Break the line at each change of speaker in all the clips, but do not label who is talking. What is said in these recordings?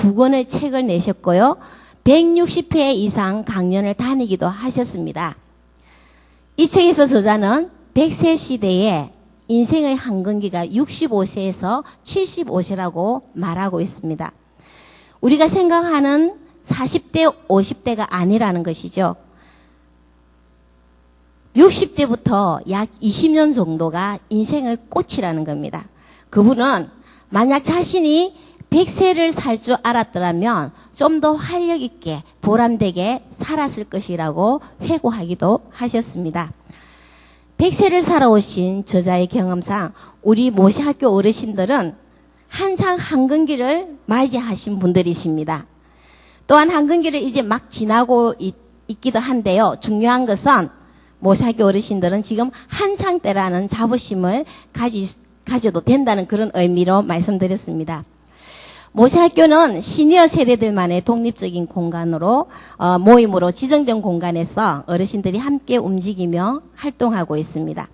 2권의 책을 내셨고요. 160회 이상 강연을 다니기도 하셨습니다. 이 책에서 저자는 100세 시대에 인생의 한근기가 65세에서 75세라고 말하고 있습니다. 우리가 생각하는 40대, 50대가 아니라는 것이죠. 60대부터 약 20년 정도가 인생의 꽃이라는 겁니다. 그분은 만약 자신이 100세를 살 줄 알았더라면 좀 더 활력 있게 보람되게 살았을 것이라고 회고하기도 하셨습니다. 100세를 살아오신 저자의 경험상 우리 모시학교 어르신들은 한창 한근기를 맞이하신 분들이십니다. 또한 한근기를 이제 막 지나고 있기도 한데요. 중요한 것은 모시학교 어르신들은 지금 한창 때라는 자부심을 가져도 된다는 그런 의미로 말씀드렸습니다. 모시학교는 시니어 세대들만의 독립적인 공간으로 모임으로 지정된 공간에서 어르신들이 함께 움직이며 활동하고 있습니다.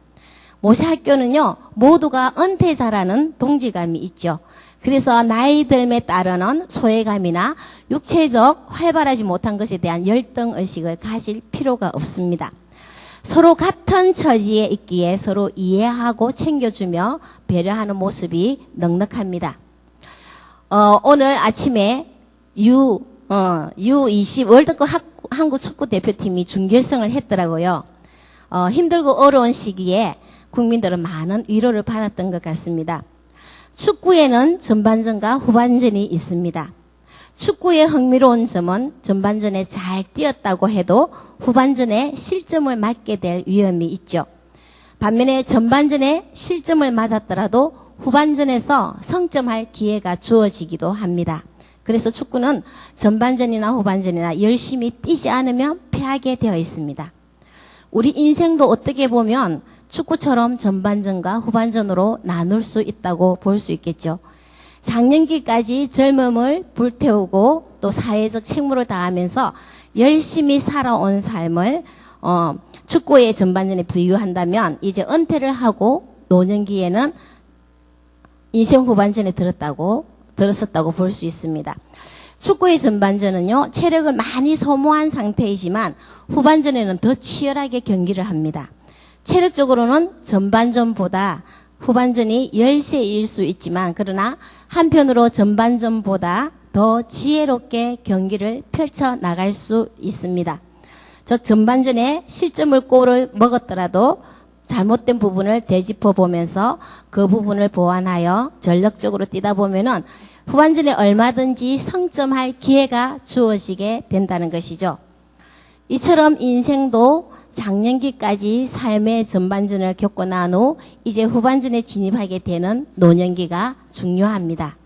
모시학교는요, 모두가 은퇴자라는 동질감이 있죠. 그래서 나이 듦에 따르는 소외감이나 육체적 활발하지 못한 것에 대한 열등의식을 가질 필요가 없습니다. 서로 같은 처지에 있기에 서로 이해하고 챙겨주며 배려하는 모습이 넉넉합니다. 오늘 아침에 U20 월드컵 한국 축구 대표팀이 준결승을 했더라고요. 힘들고 어려운 시기에 국민들은 많은 위로를 받았던 것 같습니다. 축구에는 전반전과 후반전이 있습니다. 축구의 흥미로운 점은 전반전에 잘 뛰었다고 해도 후반전에 실점을 맞게 될 위험이 있죠. 반면에 전반전에 실점을 맞았더라도 후반전에서 성점할 기회가 주어지기도 합니다. 그래서 축구는 전반전이나 후반전이나 열심히 뛰지 않으면 패하게 되어 있습니다. 우리 인생도 어떻게 보면 축구처럼 전반전과 후반전으로 나눌 수 있다고 볼 수 있겠죠. 장년기까지 젊음을 불태우고 또 사회적 책무를 다하면서 열심히 살아온 삶을 축구의 전반전에 비유한다면 이제 은퇴를 하고 노년기에는 인생 후반전에 들었었다고 볼 수 있습니다. 축구의 전반전은요, 체력을 많이 소모한 상태이지만 후반전에는 더 치열하게 경기를 합니다. 체력적으로는 전반전보다 후반전이 열세일 수 있지만 그러나 한편으로 전반전보다 더 지혜롭게 경기를 펼쳐 나갈 수 있습니다. 즉 전반전에 실점을 골을 먹었더라도 잘못된 부분을 되짚어 보면서 그 부분을 보완하여 전력적으로 뛰다 보면은 후반전에 얼마든지 성점할 기회가 주어지게 된다는 것이죠. 이처럼 인생도 장년기까지 삶의 전반전을 겪고 난 후 이제 후반전에 진입하게 되는 노년기가 중요합니다.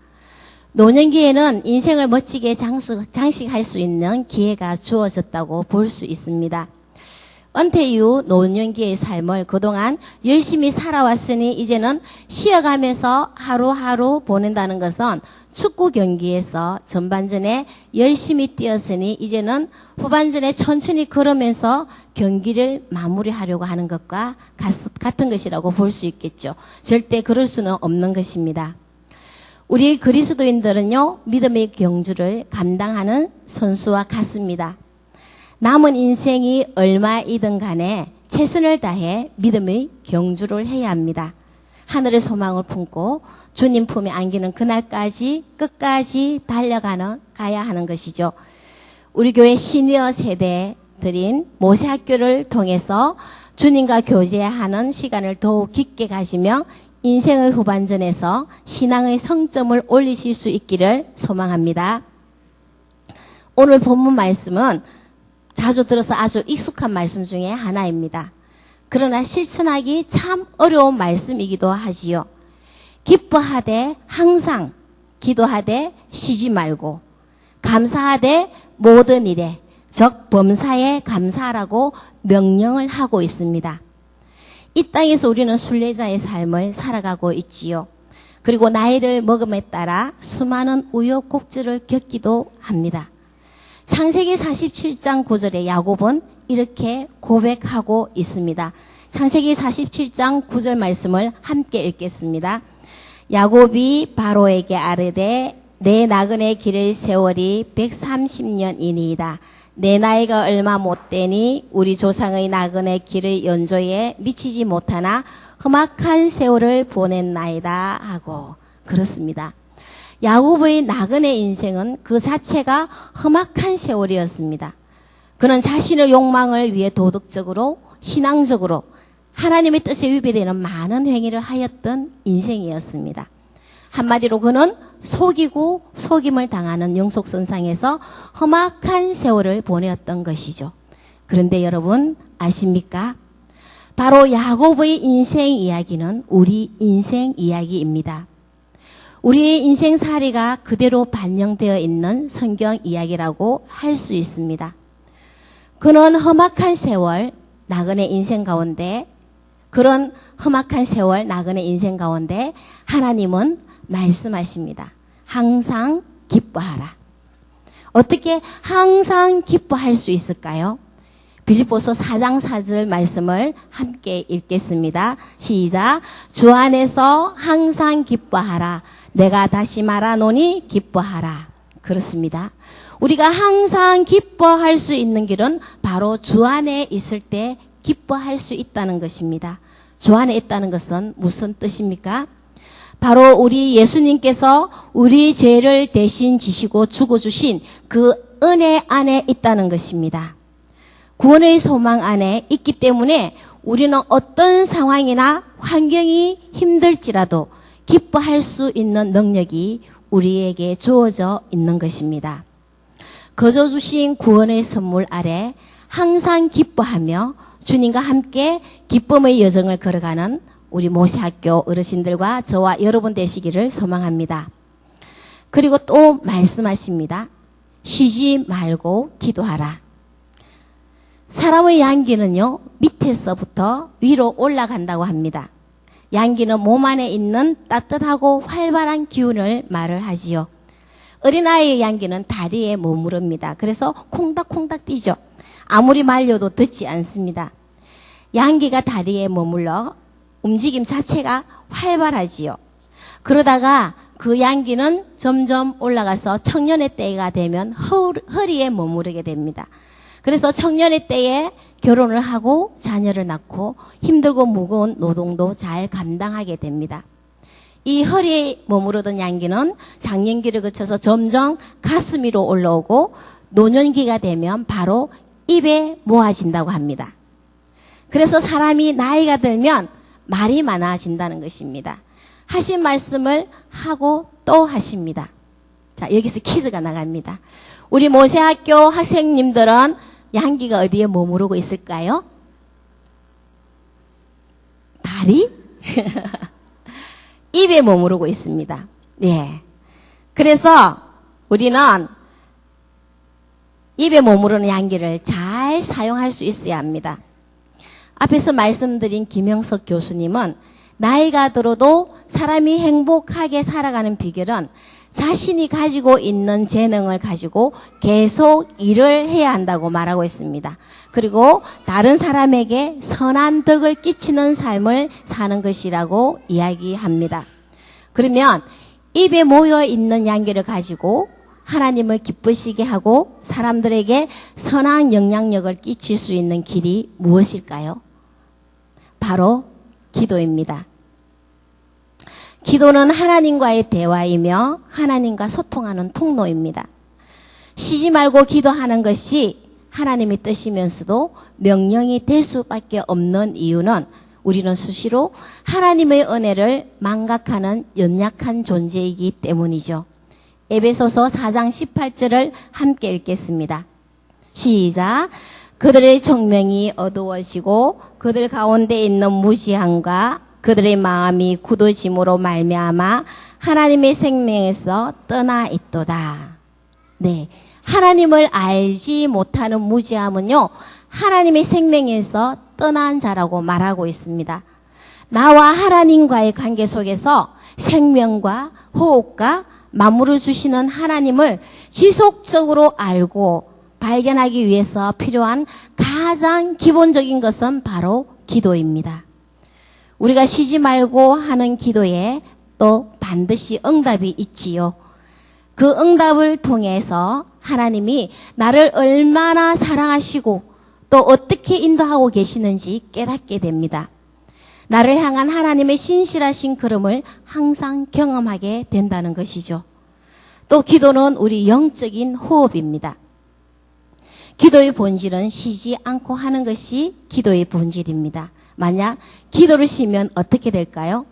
노년기에는 인생을 멋지게 장식할 수 있는 기회가 주어졌다고 볼 수 있습니다. 은퇴 이후 노년기의 삶을 그동안 열심히 살아왔으니 이제는 쉬어가면서 하루하루 보낸다는 것은 축구 경기에서 전반전에 열심히 뛰었으니 이제는 후반전에 천천히 걸으면서 경기를 마무리하려고 하는 것과 같은 것이라고 볼 수 있겠죠. 절대 그럴 수는 없는 것입니다. 우리 그리스도인들은요, 믿음의 경주를 감당하는 선수와 같습니다. 남은 인생이 얼마이든 간에 최선을 다해 믿음의 경주를 해야 합니다. 하늘의 소망을 품고 주님 품에 안기는 그날까지 끝까지 가야 하는 것이죠. 우리 교회 시니어 세대들인 모세학교를 통해서 주님과 교제하는 시간을 더욱 깊게 가지며 인생의 후반전에서 신앙의 성점을 올리실 수 있기를 소망합니다. 오늘 본문 말씀은 자주 들어서 아주 익숙한 말씀 중에 하나입니다. 그러나 실천하기 참 어려운 말씀이기도 하지요. 기뻐하되 항상, 기도하되 쉬지 말고, 감사하되 모든 일에, 즉 범사에 감사하라고 명령을 하고 있습니다. 이 땅에서 우리는 순례자의 삶을 살아가고 있지요. 그리고 나이를 먹음에 따라 수많은 우여곡절을 겪기도 합니다. 창세기 47장 9절에 야곱은 이렇게 고백하고 있습니다. 창세기 47장 9절 말씀을 함께 읽겠습니다. 야곱이 바로에게 아뢰되 내 나그네 길의 세월이 130년이니이다. 내 나이가 얼마 못되니 우리 조상의 나그네 길의 연조에 미치지 못하나 험악한 세월을 보냈나이다 하고 그렇습니다. 야곱의 나그네 인생은 그 자체가 험악한 세월이었습니다. 그는 자신의 욕망을 위해 도덕적으로 신앙적으로 하나님의 뜻에 위배되는 많은 행위를 하였던 인생이었습니다. 한마디로 그는 속이고 속임을 당하는 영속선상에서 험악한 세월을 보내었던 것이죠. 그런데 여러분 아십니까? 바로 야곱의 인생 이야기는 우리 인생 이야기입니다. 우리의 인생살이가 그대로 반영되어 있는 성경 이야기라고 할 수 있습니다. 그는 험악한 세월 나그네 인생 가운데 그런 험악한 세월 나그네 인생 가운데 하나님은 말씀하십니다. 항상 기뻐하라. 어떻게 항상 기뻐할 수 있을까요? 빌립보서 4장 4절 말씀을 함께 읽겠습니다. 시작. 주 안에서 항상 기뻐하라. 내가 다시 말하노니 기뻐하라. 그렇습니다. 우리가 항상 기뻐할 수 있는 길은 바로 주 안에 있을 때 기뻐할 수 있다는 것입니다. 주 안에 있다는 것은 무슨 뜻입니까? 바로 우리 예수님께서 우리 죄를 대신 지시고 죽어주신 그 은혜 안에 있다는 것입니다. 구원의 소망 안에 있기 때문에 우리는 어떤 상황이나 환경이 힘들지라도 기뻐할 수 있는 능력이 우리에게 주어져 있는 것입니다. 거저 주신 구원의 선물 아래 항상 기뻐하며 주님과 함께 기쁨의 여정을 걸어가는 우리 모세학교 어르신들과 저와 여러분 되시기를 소망합니다. 그리고 또 말씀하십니다. 쉬지 말고 기도하라. 사람의 양기는요, 밑에서부터 위로 올라간다고 합니다. 양기는 몸 안에 있는 따뜻하고 활발한 기운을 말을 하지요. 어린아이의 양기는 다리에 머무릅니다. 그래서 콩닥콩닥 뛰죠. 아무리 말려도 듣지 않습니다. 양기가 다리에 머물러 움직임 자체가 활발하지요. 그러다가 그 양기는 점점 올라가서 청년의 때가 되면 허리에 머무르게 됩니다. 그래서 청년의 때에 결혼을 하고 자녀를 낳고 힘들고 무거운 노동도 잘 감당하게 됩니다. 이 허리에 머무르던 양기는 장년기를 거쳐서 점점 가슴 위로 올라오고 노년기가 되면 바로 입에 모아진다고 합니다. 그래서 사람이 나이가 들면 말이 많아진다는 것입니다. 하신 말씀을 하고 또 하십니다. 자, 여기서 퀴즈가 나갑니다. 우리 모세학교 학생님들은 양기가 어디에 머무르고 있을까요? 다리? 입에 머무르고 있습니다. 예. 그래서 우리는 입에 머무르는 양기를 잘 사용할 수 있어야 합니다. 앞에서 말씀드린 김영석 교수님은 나이가 들어도 사람이 행복하게 살아가는 비결은 자신이 가지고 있는 재능을 가지고 계속 일을 해야 한다고 말하고 있습니다. 그리고 다른 사람에게 선한 덕을 끼치는 삶을 사는 것이라고 이야기합니다. 그러면 입에 모여 있는 양기를 가지고 하나님을 기쁘시게 하고 사람들에게 선한 영향력을 끼칠 수 있는 길이 무엇일까요? 바로 기도입니다. 기도는 하나님과의 대화이며 하나님과 소통하는 통로입니다. 쉬지 말고 기도하는 것이 하나님의 뜻이면서도 명령이 될 수밖에 없는 이유는 우리는 수시로 하나님의 은혜를 망각하는 연약한 존재이기 때문이죠. 에베소서 4장 18절을 함께 읽겠습니다. 시작. 그들의 총명이 어두워지고 그들 가운데 있는 무지함과 그들의 마음이 굳어짐으로 말미암아 하나님의 생명에서 떠나 있도다. 네, 하나님을 알지 못하는 무지함은요, 하나님의 생명에서 떠난 자라고 말하고 있습니다. 나와 하나님과의 관계 속에서 생명과 호흡과 만물을 주시는 하나님을 지속적으로 알고 발견하기 위해서 필요한 가장 기본적인 것은 바로 기도입니다. 우리가 쉬지 말고 하는 기도에 또 반드시 응답이 있지요. 그 응답을 통해서 하나님이 나를 얼마나 사랑하시고 또 어떻게 인도하고 계시는지 깨닫게 됩니다. 나를 향한 하나님의 신실하신 걸음을 항상 경험하게 된다는 것이죠. 또 기도는 우리 영적인 호흡입니다. 기도의 본질은 쉬지 않고 하는 것이 기도의 본질입니다. 만약 기도를 쉬면 어떻게 될까요?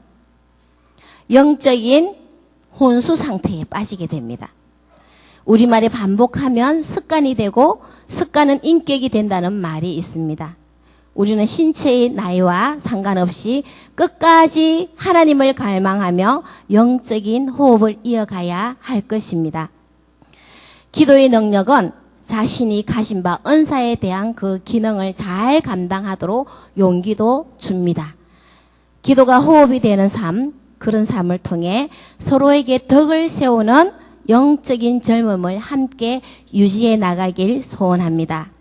영적인 혼수 상태에 빠지게 됩니다. 우리말에 반복하면 습관이 되고 습관은 인격이 된다는 말이 있습니다. 우리는 신체의 나이와 상관없이 끝까지 하나님을 갈망하며 영적인 호흡을 이어가야 할 것입니다. 기도의 능력은 자신이 가진 바 은사에 대한 그 기능을 잘 감당하도록 용기도 줍니다. 기도가 호흡이 되는 삶, 그런 삶을 통해 서로에게 덕을 세우는 영적인 젊음을 함께 유지해 나가길 소원합니다.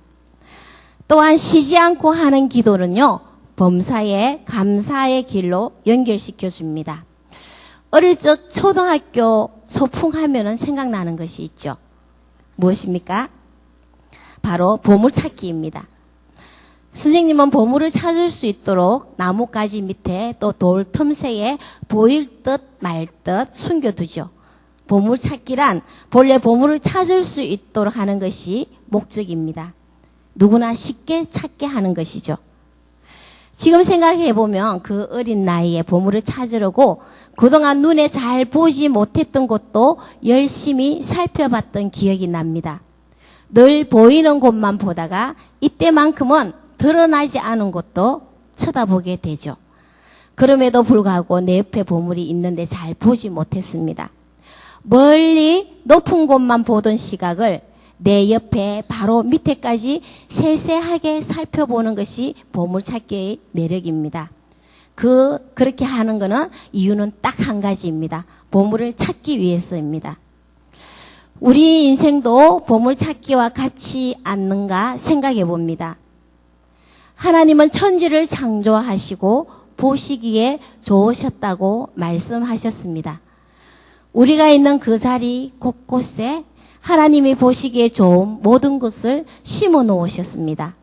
또한 쉬지 않고 하는 기도는요, 범사에 감사의 길로 연결시켜 줍니다. 어릴 적 초등학교 소풍하면은 생각나는 것이 있죠. 무엇입니까? 바로 보물찾기입니다. 선생님은 보물을 찾을 수 있도록 나뭇가지 밑에 또 돌 틈새에 보일 듯 말 듯 숨겨두죠. 보물찾기란 본래 보물을 찾을 수 있도록 하는 것이 목적입니다. 누구나 쉽게 찾게 하는 것이죠. 지금 생각해보면 그 어린 나이에 보물을 찾으려고 그동안 눈에 잘 보지 못했던 곳도 열심히 살펴봤던 기억이 납니다. 늘 보이는 곳만 보다가 이때만큼은 드러나지 않은 곳도 쳐다보게 되죠. 그럼에도 불구하고 내 옆에 보물이 있는데 잘 보지 못했습니다. 멀리 높은 곳만 보던 시각을 내 옆에 바로 밑에까지 세세하게 살펴보는 것이 보물찾기의 매력입니다. 그렇게 하는 거는 이유는 딱 한 가지입니다. 보물을 찾기 위해서입니다. 우리 인생도 보물찾기와 같지 않는가 생각해 봅니다. 하나님은 천지를 창조하시고 보시기에 좋으셨다고 말씀하셨습니다. 우리가 있는 그 자리 곳곳에 하나님이 보시기에 좋은 모든 것을 심어 놓으셨습니다.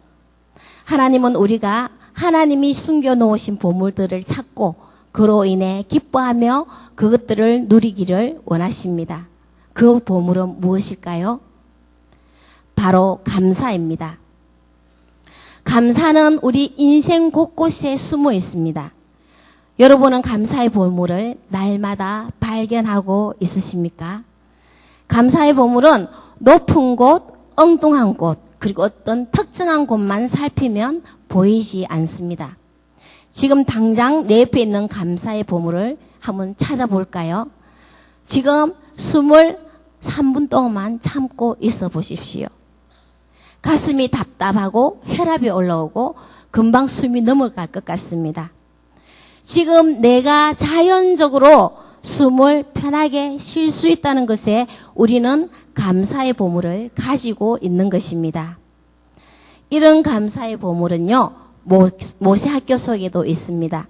하나님은 우리가 하나님이 숨겨 놓으신 보물들을 찾고 그로 인해 기뻐하며 그것들을 누리기를 원하십니다. 그 보물은 무엇일까요? 바로 감사입니다. 감사는 우리 인생 곳곳에 숨어 있습니다. 여러분은 감사의 보물을 날마다 발견하고 있으십니까? 감사의 보물은 높은 곳, 엉뚱한 곳, 그리고 어떤 특정한 곳만 살피면 보이지 않습니다. 지금 당장 내 옆에 있는 감사의 보물을 한번 찾아볼까요? 지금 숨을 3분 동안 참고 있어 보십시오. 가슴이 답답하고 혈압이 올라오고 금방 숨이 넘어갈 것 같습니다. 지금 내가 자연적으로 숨을 편하게 쉴 수 있다는 것에 우리는 감사의 보물을 가지고 있는 것입니다. 이런 감사의 보물은요, 모세학교 속에도 있습니다.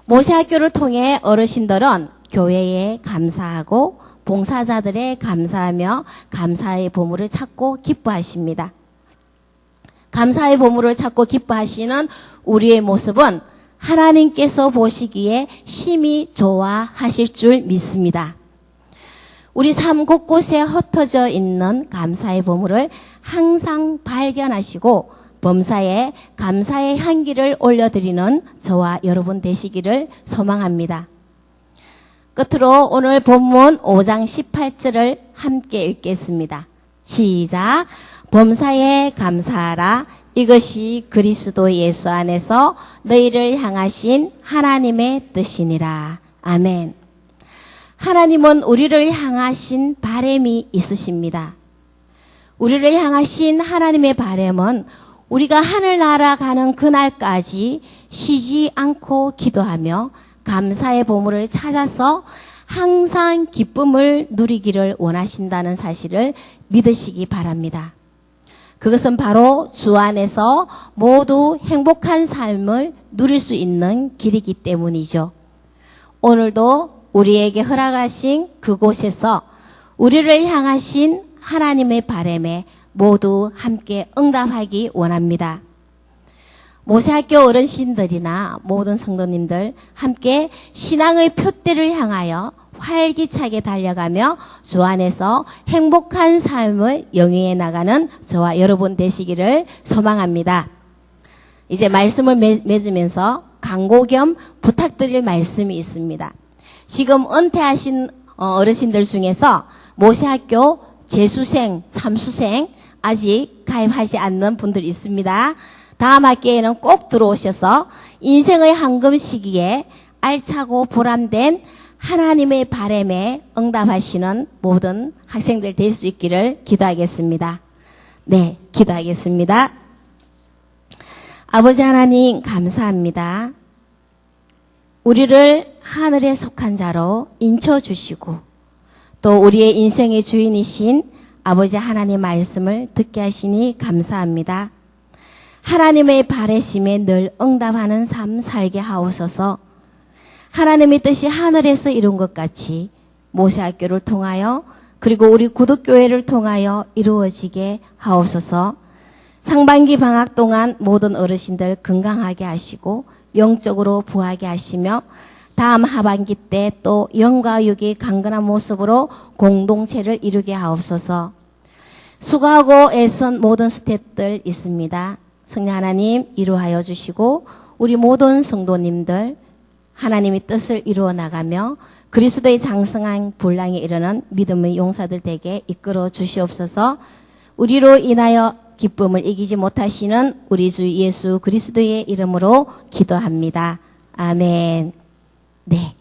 모세학교를 통해 어르신들은 교회에 감사하고 봉사자들에 감사하며 감사의 보물을 찾고 기뻐하십니다. 감사의 보물을 찾고 기뻐하시는 우리의 모습은 하나님께서 보시기에 심히 좋아하실 줄 믿습니다. 우리 삶 곳곳에 흩어져 있는 감사의 보물을 항상 발견하시고 범사에 감사의 향기를 올려드리는 저와 여러분 되시기를 소망합니다. 끝으로 오늘 본문 5장 18절을 함께 읽겠습니다. 시작. 범사에 감사하라. 이것이 그리스도 예수 안에서 너희를 향하신 하나님의 뜻이니라. 아멘. 하나님은 우리를 향하신 바람이 있으십니다. 우리를 향하신 하나님의 바람은 우리가 하늘 날아가는 그날까지 쉬지 않고 기도하며 감사의 보물을 찾아서 항상 기쁨을 누리기를 원하신다는 사실을 믿으시기 바랍니다. 그것은 바로 주 안에서 모두 행복한 삶을 누릴 수 있는 길이기 때문이죠. 오늘도 우리에게 허락하신 그곳에서 우리를 향하신 하나님의 바람에 모두 함께 응답하기 원합니다. 모세학교 어르신들이나 모든 성도님들 함께 신앙의 표대를 향하여 활기차게 달려가며 주 안에서 행복한 삶을 영위해 나가는 저와 여러분 되시기를 소망합니다. 이제 말씀을 맺으면서 광고 겸 부탁드릴 말씀이 있습니다. 지금 은퇴하신 어르신들 중에서 모세학교 재수생, 삼수생 아직 가입하지 않는 분들 있습니다. 다음 학기에는 꼭 들어오셔서 인생의 황금 시기에 알차고 보람된 하나님의 바람에 응답하시는 모든 학생들 될 수 있기를 기도하겠습니다. 네, 기도하겠습니다. 아버지 하나님 감사합니다. 우리를 하늘에 속한 자로 인쳐주시고 또 우리의 인생의 주인이신 아버지 하나님 말씀을 듣게 하시니 감사합니다. 하나님의 바라심에 늘 응답하는 삶 살게 하옵소서. 하나님의 뜻이 하늘에서 이룬 것 같이 모세학교를 통하여 그리고 우리 구독교회를 통하여 이루어지게 하옵소서. 상반기 방학 동안 모든 어르신들 건강하게 하시고 영적으로 부하게 하시며 다음 하반기 때 또 영과 육이 강건한 모습으로 공동체를 이루게 하옵소서. 수고하고 애쓴 모든 스태프들 있습니다. 성령 하나님 이루하여 주시고 우리 모든 성도님들 하나님의 뜻을 이루어 나가며 그리스도의 장성한 분량에 이르는 믿음의 용사들 되게 이끌어 주시옵소서. 우리로 인하여 기쁨을 이기지 못하시는 우리 주 예수 그리스도의 이름으로 기도합니다. 아멘. 네.